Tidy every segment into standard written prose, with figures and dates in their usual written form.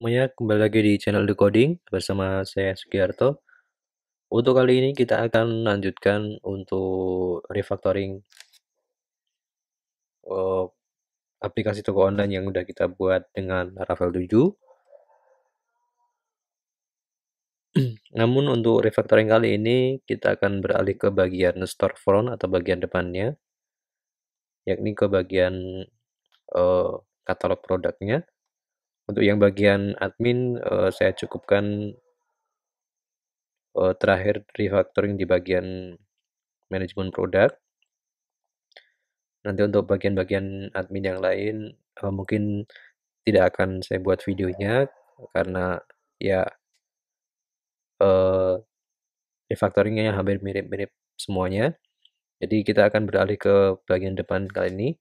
semuanya, kembali lagi di channel Decoding bersama saya Sugiarto. Untuk kali ini kita akan lanjutkan untuk refactoring eh, aplikasi toko online yang udah kita buat dengan Laravel 7. Namun untuk refactoring kali ini kita akan beralih ke bagian storefront atau bagian depannya, yakni ke bagian eh, katalog produknya. Untuk yang bagian admin saya cukupkan terakhir refactoring di bagian manajemen produk. Nanti untuk bagian-bagian admin yang lain mungkin tidak akan saya buat videonya karena ya eh, refactoringnya yang hampir mirip-mirip semuanya. Jadi kita akan beralih ke bagian depan kali ini.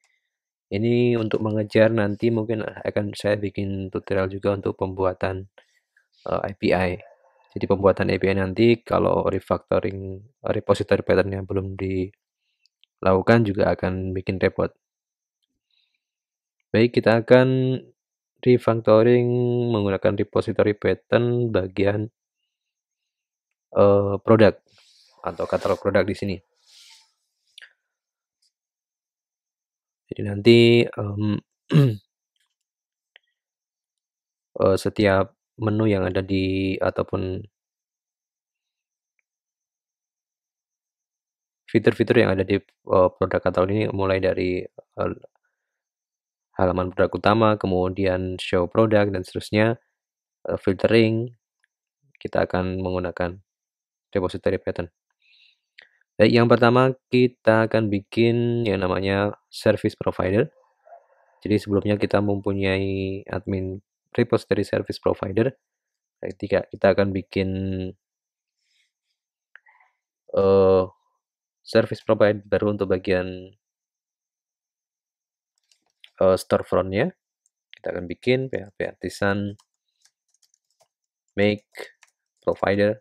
Ini untuk mengejar nanti mungkin akan saya bikin tutorial juga untuk pembuatan API. Jadi pembuatan API nanti kalau refactoring repository patternnya belum dilakukan juga akan bikin repot. Baik, kita akan refactoring menggunakan repository pattern bagian produk atau katalog produk di sini. Jadi nanti setiap menu yang ada di ataupun fitur-fitur yang ada di produk katalog ini mulai dari halaman produk utama, kemudian show produk dan seterusnya, filtering, kita akan menggunakan repository pattern. Baik, yang pertama kita akan bikin yang namanya service provider. Jadi sebelumnya kita mempunyai admin repository service provider. Ketika kita akan bikin service provider baru untuk bagian storefront-nya, kita akan bikin PHP artisan make provider.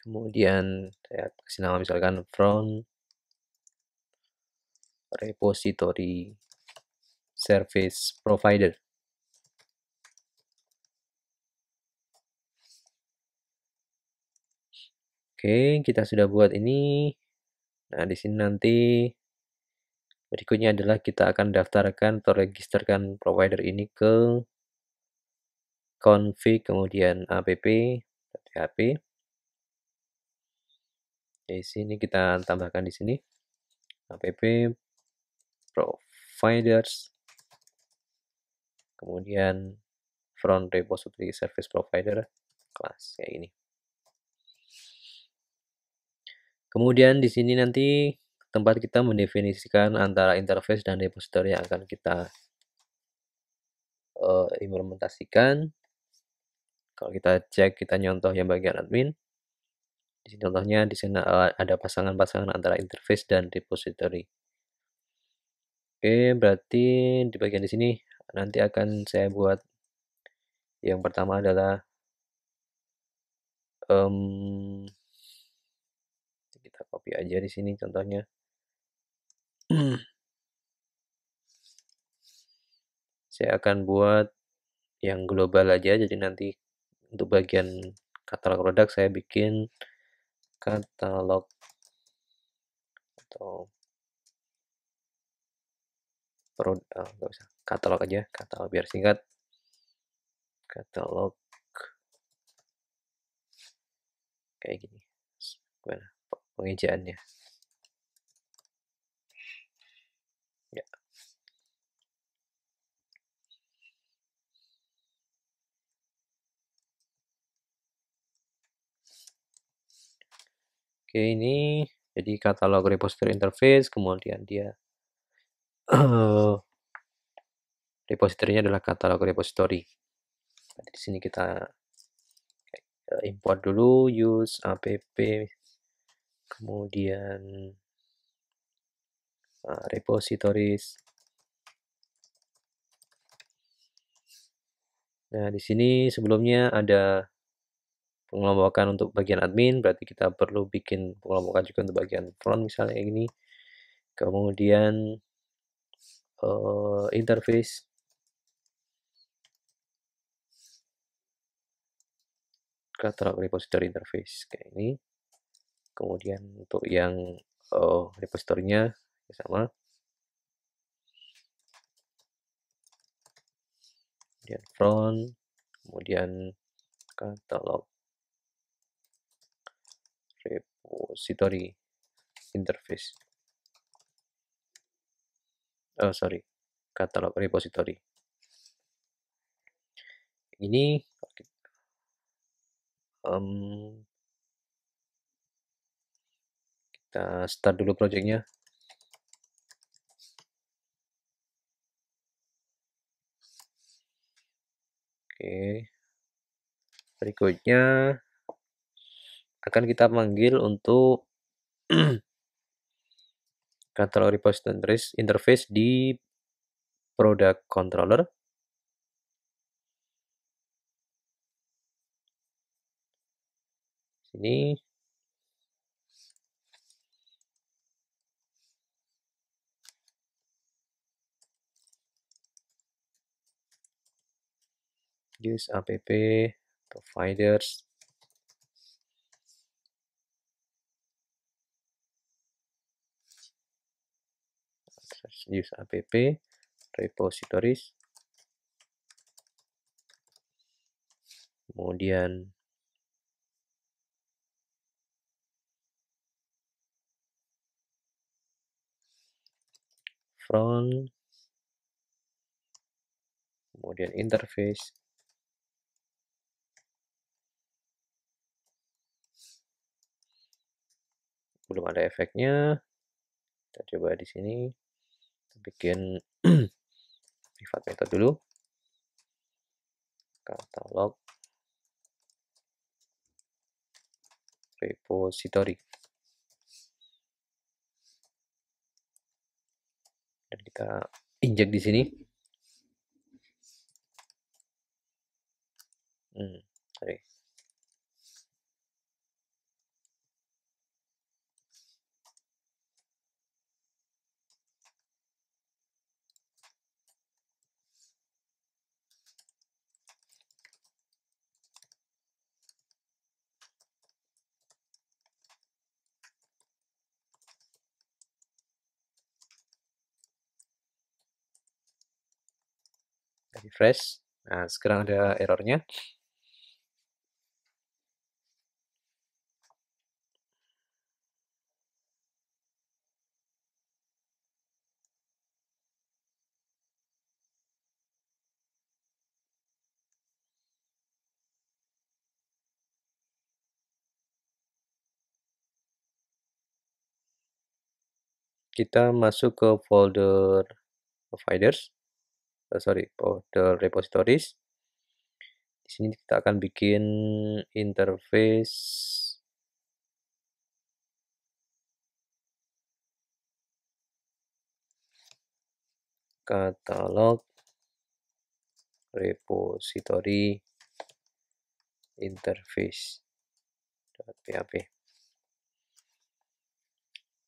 Kemudian saya kasih nama misalkan front repository service provider. Oke, kita sudah buat ini. Nah, di sini nanti berikutnya adalah kita akan daftarkan atau registerkan provider ini ke config kemudian app.php. Di sini kita tambahkan di sini app providers, kemudian front repository service provider kelas kayak ini. Kemudian di sini nanti tempat kita mendefinisikan antara interface dan repository yang akan kita implementasikan. Kalau kita cek, kita nyontoh yang bagian admin. Di sini contohnya di sini ada pasangan-pasangan antara interface dan repository. Oke, berarti di bagian di sini nanti akan saya buat yang pertama adalah kita copy aja di sini contohnya. Saya akan buat yang global aja, jadi nanti untuk bagian katalog produk saya bikin katalog atau nggak usah katalog aja, katalog biar singkat, katalog kayak gini. Gimana pengejaannya ya. Oke, ini jadi katalog repository interface, kemudian dia repositorinya adalah katalog repository. Nah, di sini kita import dulu use app, kemudian repositories. Nah, di sini sebelumnya ada pengelompokan untuk bagian admin, berarti kita perlu bikin pengelompokan juga untuk bagian front misalnya ini. Kemudian interface katalog repository interface kayak ini. Kemudian untuk yang repositorinya sama. Kemudian front, kemudian katalog repository interface. Oh, sorry, katalog repository. Ini kita start dulu projectnya. Oke, berikutnya akan kita panggil untuk katalog repository interface di product controller. Sini use app providers, use app repositories, kemudian front, kemudian interface, belum ada efeknya. Kita coba di sini, kita bikin private method dulu, katalog repository, dan kita injek di sini. Sorry. Refresh. Nah, sekarang ada errornya. Kita masuk ke folder providers, folder repositories. Di sini kita akan bikin interface katalog repository interface.php.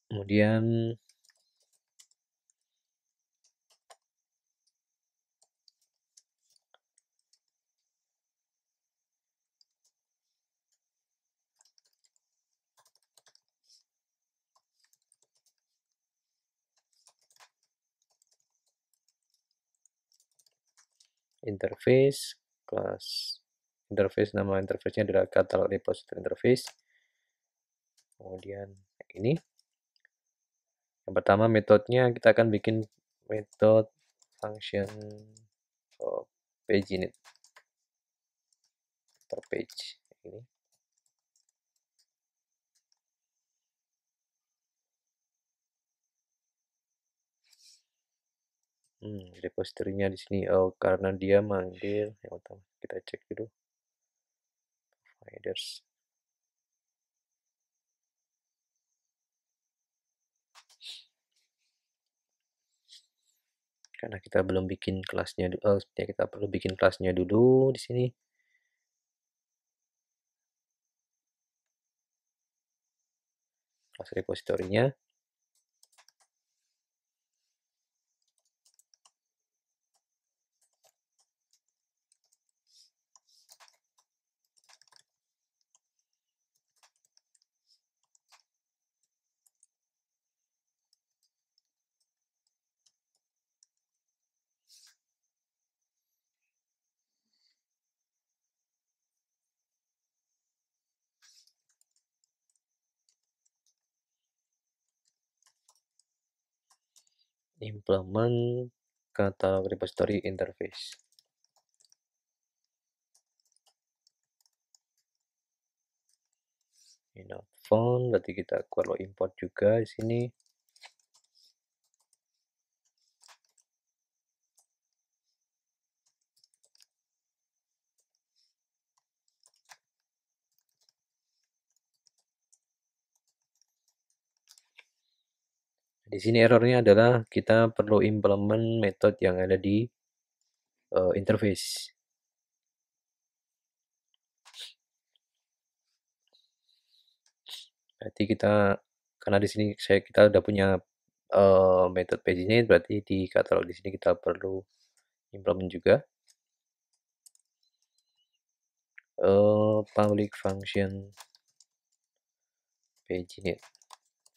Kemudian interface kelas interface, nama interface-nya adalah katalog repository interface. Kemudian ini yang pertama metodenya kita akan bikin metode function page init per page ini. Repositorinya di sini karena dia manggil yang utama, kita cek dulu providers. Karena kita belum bikin kelasnya, kita perlu bikin kelasnya dulu di sini. Kelas repositorinya. implement katalog repository interface. Ini not found, berarti kita perlu import juga di sini. Di sini errornya adalah kita perlu implement method yang ada di interface. Berarti kita karena di sini kita udah punya method paginate, berarti di katalog di sini kita perlu implement juga public function paginate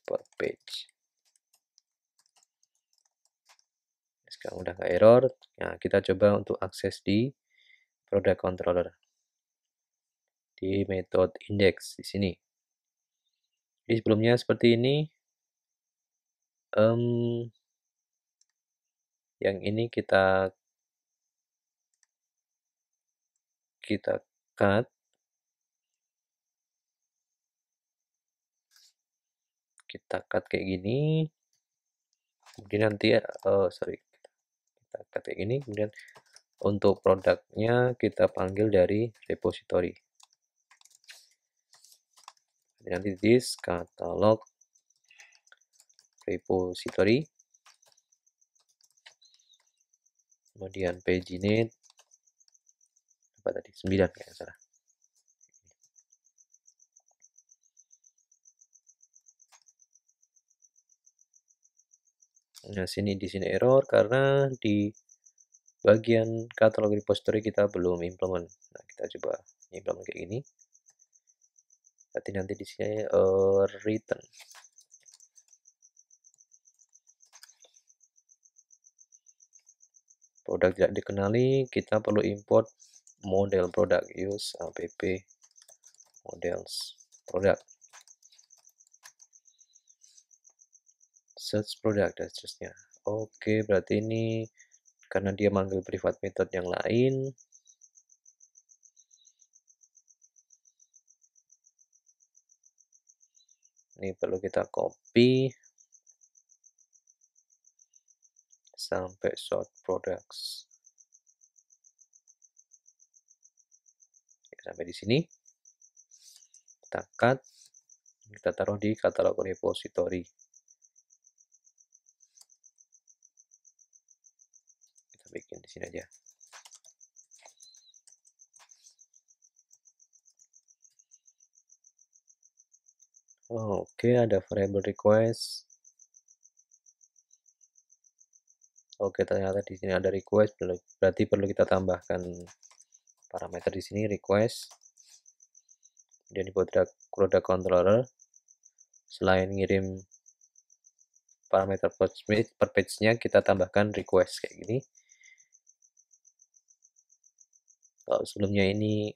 per page. Sekarang udah nggak error. Nah, kita coba untuk akses di product controller di method index di sini. Jadi sebelumnya seperti ini. Yang ini kita cut. Kita cut kayak gini. Kemudian nanti kita cut kayak gini. Kemudian untuk produknya kita panggil dari repository. Nanti this catalog repository, kemudian paginate apa tadi 9 kayak salah. Nah, di sini error karena di bagian katalog repository kita belum implement. Nah, kita coba implement kayak gini. Berarti nanti di sini return. Produk tidak dikenali, kita perlu import model produk, use app models product, search product dan seterusnya. Oke, berarti ini karena dia manggil private method yang lain. Ini perlu kita copy sampai sort products. Sampai di sini. Kita cut, kita taruh di katalog repository. Kita bikin di sini aja. Oke, ada variable request. Oke, ternyata di sini ada request, berarti perlu kita tambahkan parameter di sini request. Kemudian di product controller, selain ngirim parameter per page-nya, kita tambahkan request kayak gini. Kalau sebelumnya ini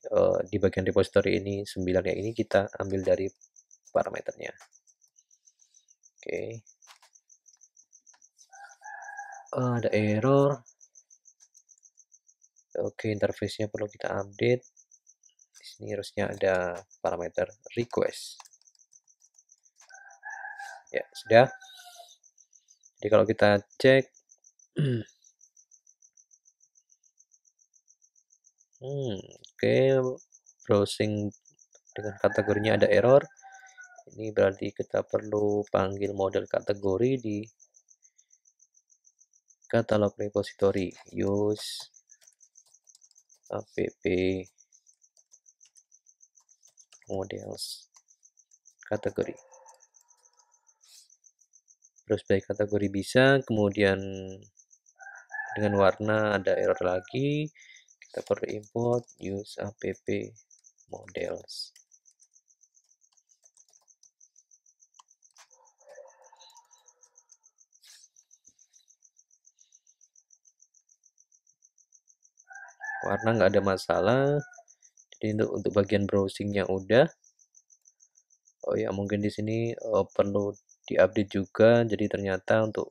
di bagian repository ini 9 kayak ini, kita ambil dari parameternya. Oke. Ada error. Oke, interface-nya perlu kita update. Di sini harusnya ada parameter request. Ya, sudah. Jadi kalau kita cek oke, browsing dengan kategorinya ada error. Ini berarti kita perlu panggil model kategori di katalog repository, use app models kategori. Terus by kategori bisa, kemudian dengan warna ada error lagi, kita perlu import use app models. Warna nggak ada masalah. Jadi untuk bagian browsingnya udah. Oh ya, mungkin di sini perlu diupdate juga. Jadi ternyata untuk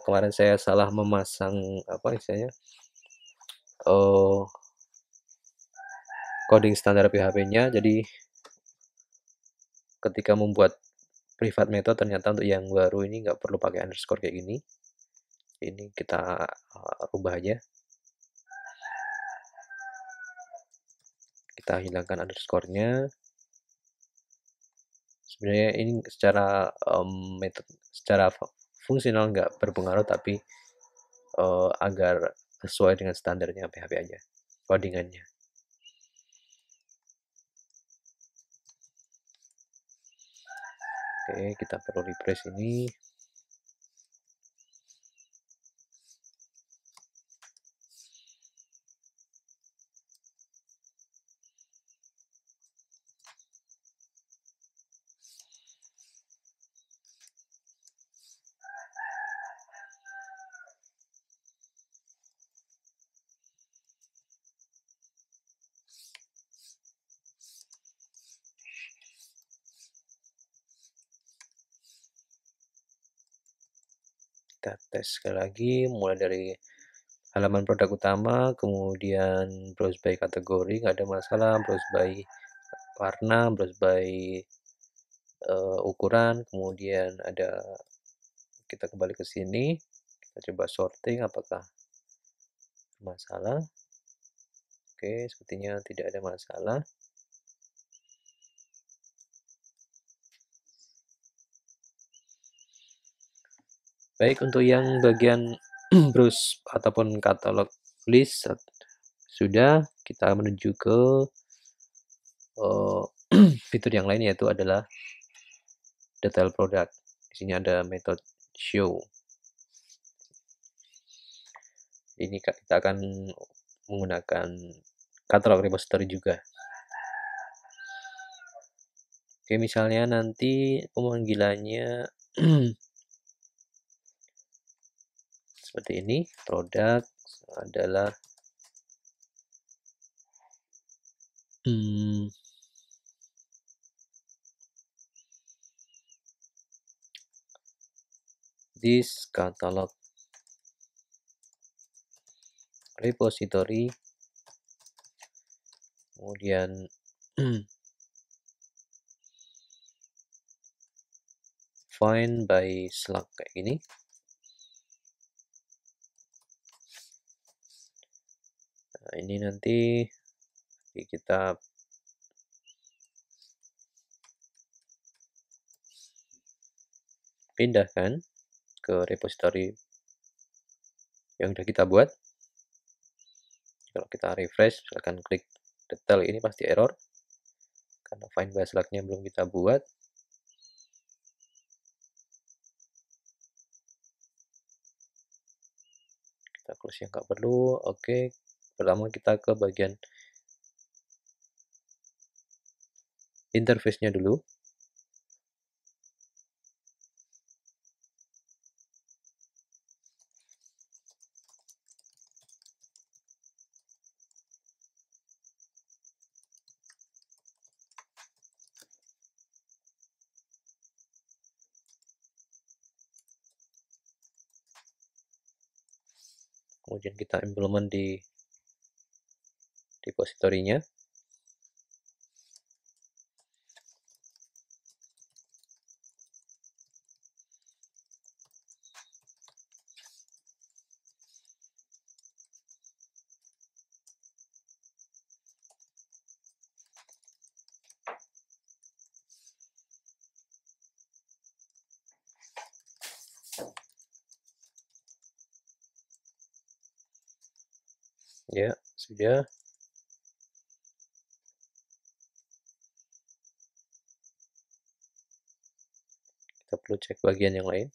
kemarin saya salah memasang apa istilahnya, eee, coding standar PHP-nya, jadi ketika membuat private method ternyata untuk yang baru ini nggak perlu pakai underscore kayak gini. Ini kita rubah aja, kita hilangkan underscore-nya. Sebenarnya ini secara secara fungsional nggak berpengaruh, tapi agar sesuai dengan standarnya PHP aja, codingannya. Oke, kita perlu refresh ini. Kita tes sekali lagi, mulai dari halaman produk utama, kemudian browse by kategori, nggak ada masalah, browse by warna, browse by ukuran, kemudian ada, kita kembali ke sini, kita coba sorting apakah masalah. Oke, sepertinya tidak ada masalah. Baik, untuk yang bagian browse ataupun katalog list sudah, kita menuju ke fitur yang lain, yaitu adalah detail produk. Di sini ada metode show. Ini kita akan menggunakan katalog repository juga. Oke, misalnya nanti pemanggilannya seperti ini, produk adalah this catalog repository, kemudian find by slug kayak gini. Nah, ini nanti kita pindahkan ke repository yang sudah kita buat. Kalau kita refresh, misalkan klik detail, ini pasti error karena find by slug-nya belum kita buat. Kita close yang nggak perlu. Oke, pertama kita ke bagian interface-nya dulu. Kemudian kita implement di repository-nya. Ya, sudah. Kita perlu cek bagian yang lain.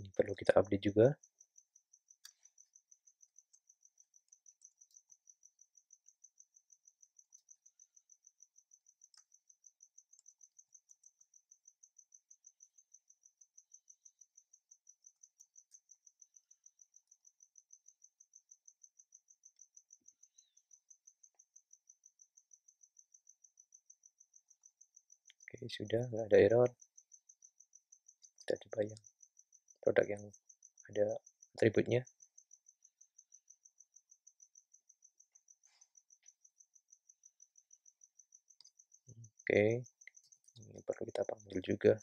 Ini perlu kita update juga. Oke, sudah nggak ada error. Kita coba yang produk yang ada atributnya. Oke, ini perlu kita panggil juga.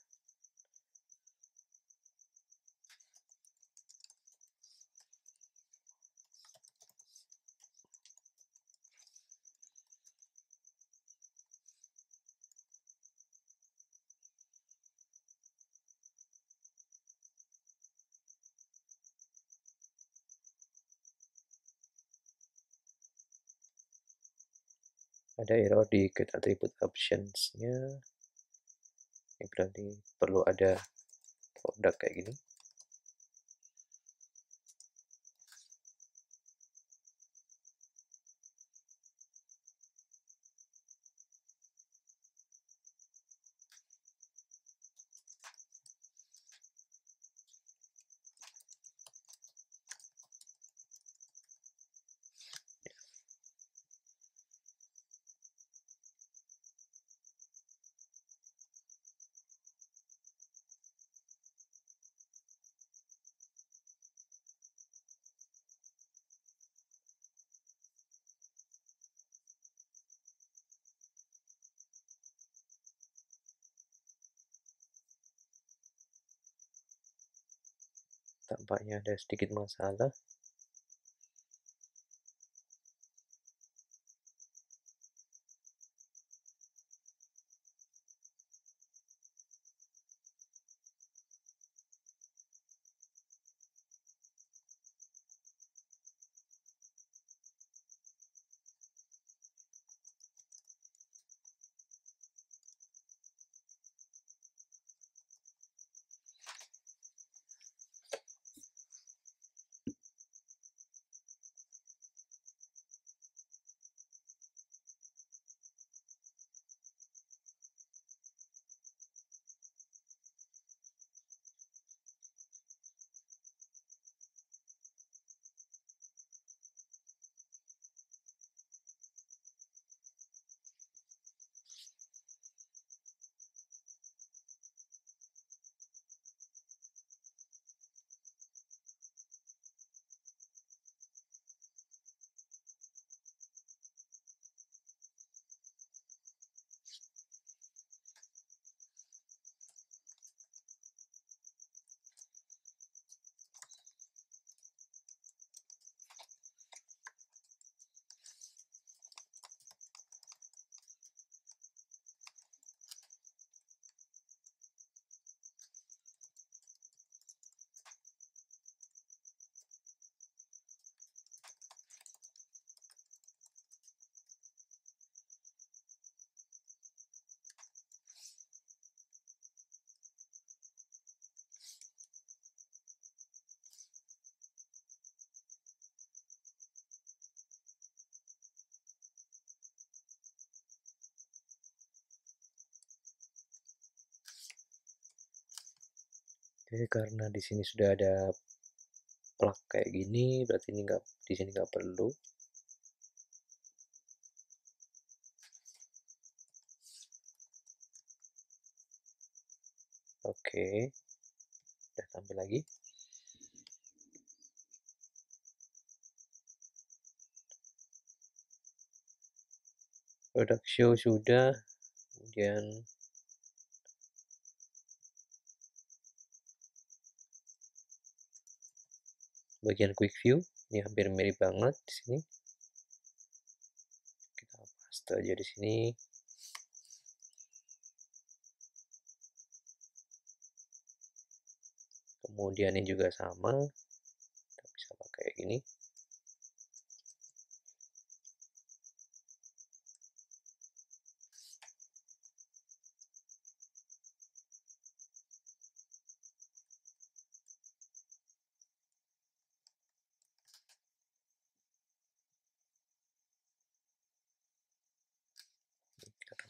Ada error di get attribute options-nya. Ini berarti perlu ada produk kayak gini. Tampaknya ada sedikit masalah. Oke, karena di sini sudah ada plug kayak gini, berarti ini nggak, di sini nggak perlu. Oke, udah tampil lagi. Product show sudah, kemudian bagian quick view ini hampir mirip banget di sini. Kita paste aja di sini. Kemudian ini juga sama, kita bisa pakai ini.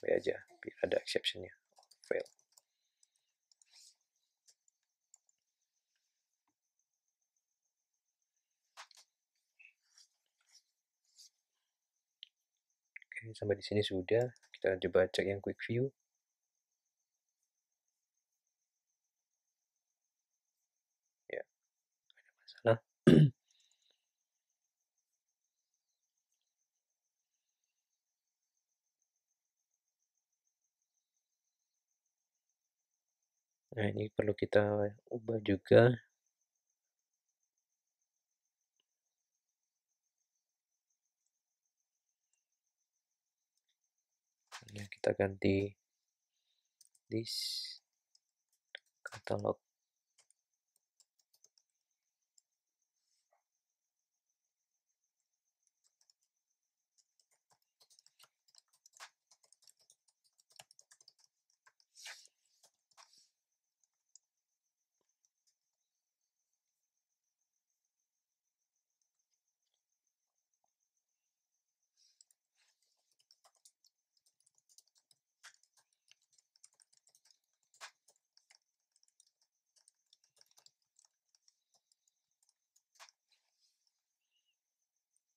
standby aja biar ada exceptionnya fail. Oke, sampai di sini sudah. Kita coba cek yang quick view. Ya, ada masalah. Nah, ini perlu kita ubah juga. Ya, kita ganti this catalog.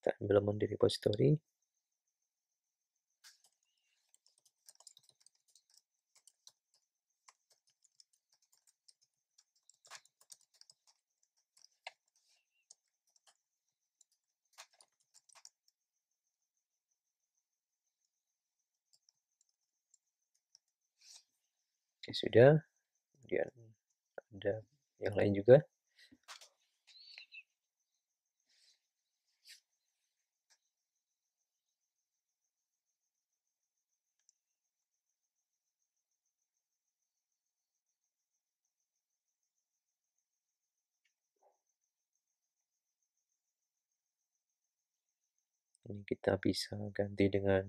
Kita ambil di repository. Oke, sudah. Kemudian ada yang lain juga. Ini kita bisa ganti dengan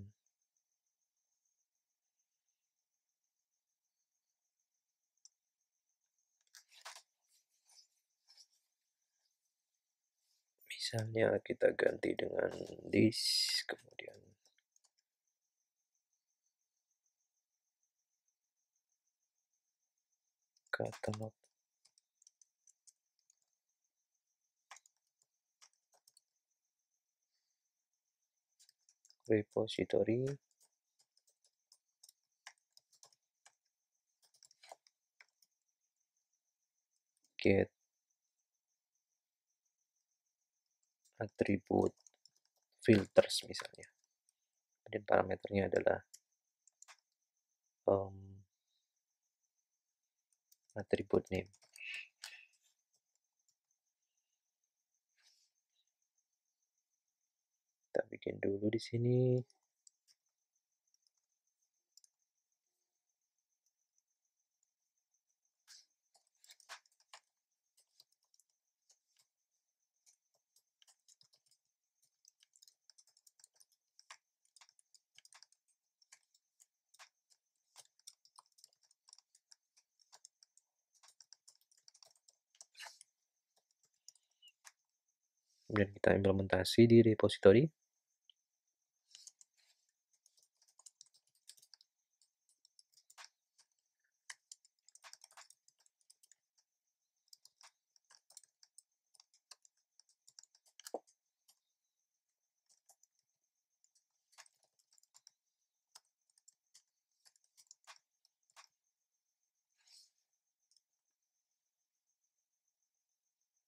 misalnya kita ganti dengan this, kemudian catalog repository get attribute filters misalnya. Kemudian parameternya adalah attribute name. Kita bikin dulu di sini. Kemudian kita implementasi di repository.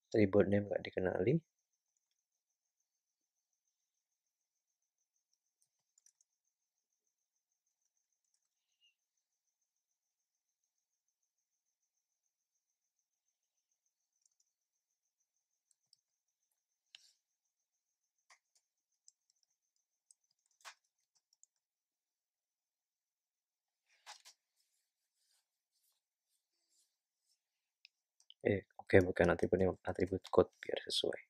Attribute name nggak dikenali. Oke, bukan atribut code biar sesuai.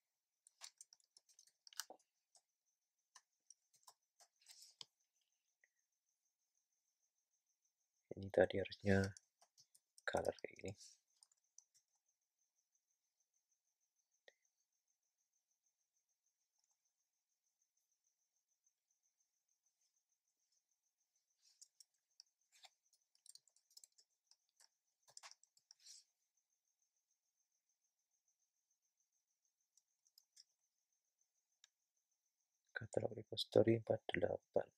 Ini tadi harusnya color kayak gini. Katalog repository 48.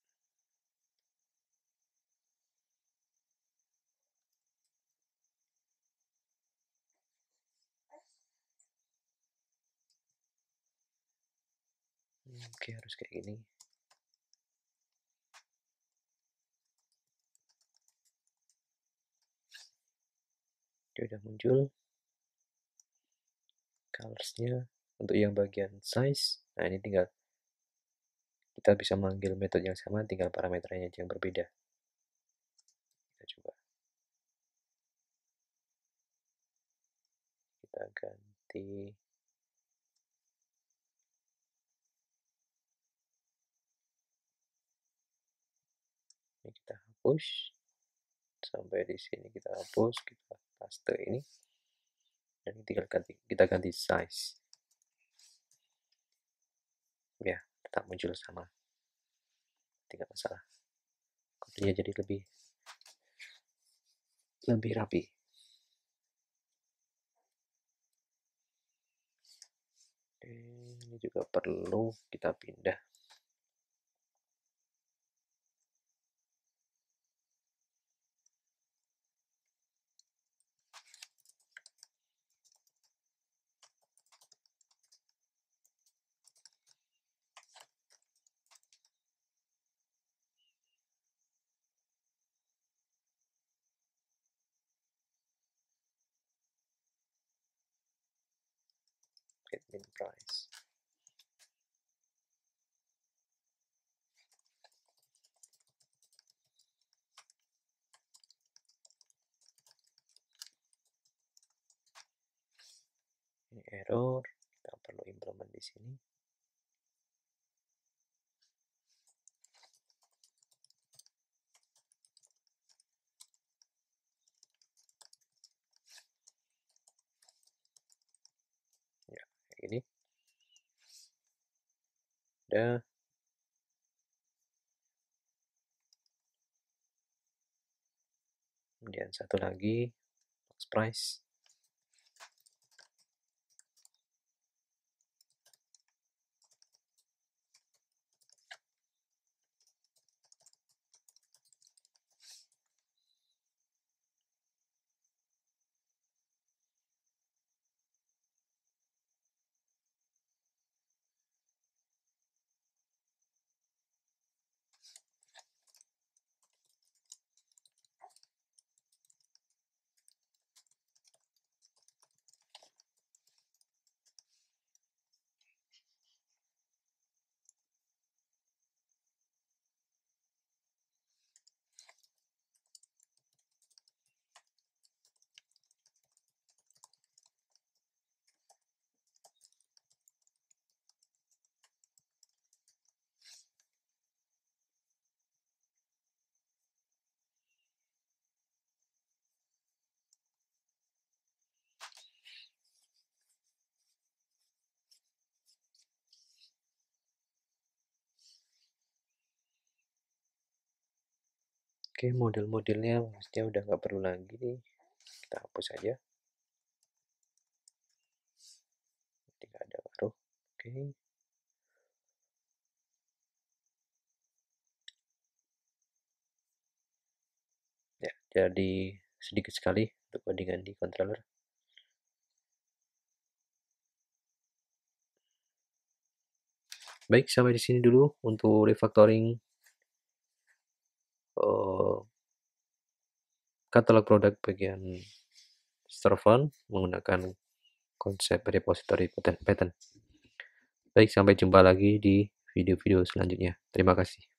Oke, harus kayak gini. Dia udah muncul. Colorsnya untuk yang bagian size. Nah, ini tinggal kita bisa manggil metode yang sama, tinggal parameternya aja yang berbeda. Kita coba. Kita ganti. Ini kita hapus. Sampai di sini kita hapus, kita paste ini. Dan tinggal kita ganti size. Ya, tetap muncul sama. Tidak masalah. Kodenya jadi lebih rapi. Ini juga perlu kita pindah. Admin price. Ini error, kita perlu implement di sini. Ya, kayak gini. Udah. Kemudian satu lagi, box price. Oke, model-modelnya maksudnya udah nggak perlu lagi nih. Kita hapus aja. Tidak ada baru. Oke. Ya, jadi sedikit sekali untuk codingan di controller. Baik, sampai di sini dulu untuk refactoring katalog produk bagian Storefront menggunakan konsep repository pattern. Baik, sampai jumpa lagi di video-video selanjutnya. Terima kasih.